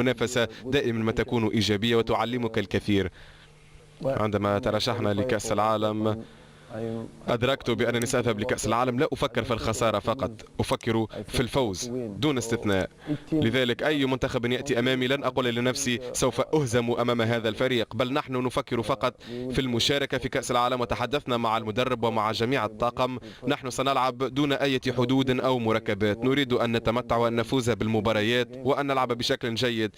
المنافسة دائما ما تكون إيجابية وتعلمك الكثير. عندما ترشحنا لكأس العالم أدركت بأنني سأذهب لكأس العالم لا أفكر في الخسارة فقط، أفكر في الفوز دون استثناء. لذلك أي منتخب يأتي أمامي لن أقول لنفسي سوف أهزم أمام هذا الفريق، بل نحن نفكر فقط في المشاركة في كأس العالم. وتحدثنا مع المدرب ومع جميع الطاقم، نحن سنلعب دون أي حدود أو مركبات، نريد أن نتمتع وأن نفوز بالمباريات وأن نلعب بشكل جيد.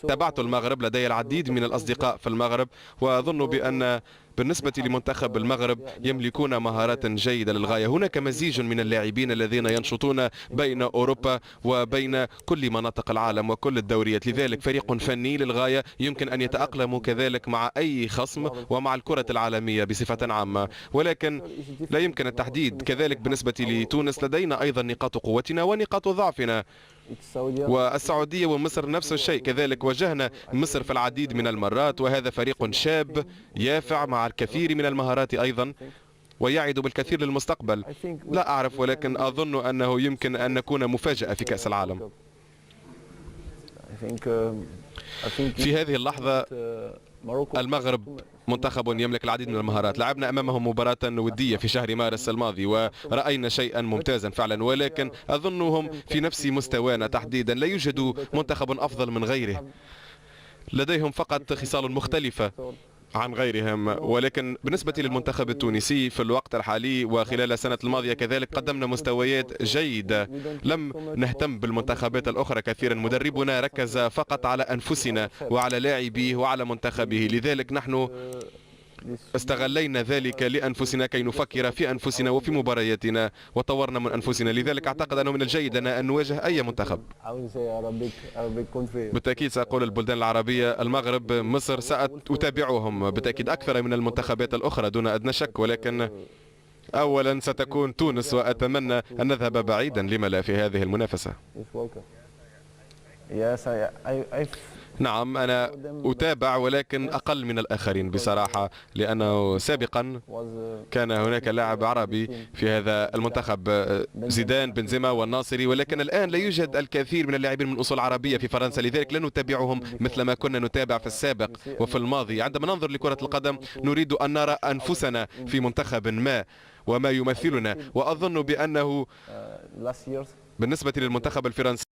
تابعت المغرب، لدي العديد من الأصدقاء في المغرب، وأظن بأن بالنسبة لمنتخب المغرب يملكون مهارات جيدة للغاية. هناك مزيج من اللاعبين الذين ينشطون بين أوروبا وبين كل مناطق العالم وكل الدوريات، لذلك فريق فني للغاية يمكن أن يتأقلم كذلك مع أي خصم ومع الكرة العالمية بصفة عامة، ولكن لا يمكن التحديد. كذلك بالنسبة لتونس لدينا أيضا نقاط قوتنا ونقاط ضعفنا، والسعودية ومصر نفس الشيء كذلك. واجهنا مصر في العديد من المرات، وهذا فريق شاب يافع مع الكثير من المهارات أيضا ويعد بالكثير للمستقبل. لا أعرف، ولكن أظن أنه يمكن أن نكون مفاجأة في كأس العالم. في هذه اللحظة المغرب منتخب يملك العديد من المهارات، لعبنا أمامهم مباراة ودية في شهر مارس الماضي ورأينا شيئا ممتازا فعلا، ولكن أظنهم في نفس مستوانا تحديدا. لا يوجد منتخب أفضل من غيره، لديهم فقط خصال مختلفة عن غيرهم. ولكن بالنسبة للمنتخب التونسي في الوقت الحالي وخلال السنة الماضية كذلك قدمنا مستويات جيدة، لم نهتم بالمنتخبات الأخرى كثيرا. مدربنا ركز فقط على أنفسنا وعلى لاعبيه وعلى منتخبه، لذلك نحن استغلينا ذلك لأنفسنا كي نفكر في أنفسنا وفي مبارياتنا وطورنا من أنفسنا. لذلك أعتقد أنه من الجيد أن نواجه أي منتخب. بالتأكيد سأقول البلدان العربية، المغرب، مصر، سأتابعهم بالتأكيد أكثر من المنتخبات الأخرى دون أدنى شك، ولكن أولا ستكون تونس، وأتمنى أن نذهب بعيدا لما لا في هذه المنافسة. نعم أنا أتابع، ولكن أقل من الآخرين بصراحة، لأنه سابقا كان هناك لاعب عربي في هذا المنتخب، زيدان، بنزيما والناصري، ولكن الآن لا يوجد الكثير من اللاعبين من أصول عربية في فرنسا، لذلك لا نتابعهم مثل ما كنا نتابع في السابق وفي الماضي. عندما ننظر لكرة القدم نريد أن نرى أنفسنا في منتخب ما وما يمثلنا، وأظن بأنه بالنسبة للمنتخب الفرنسي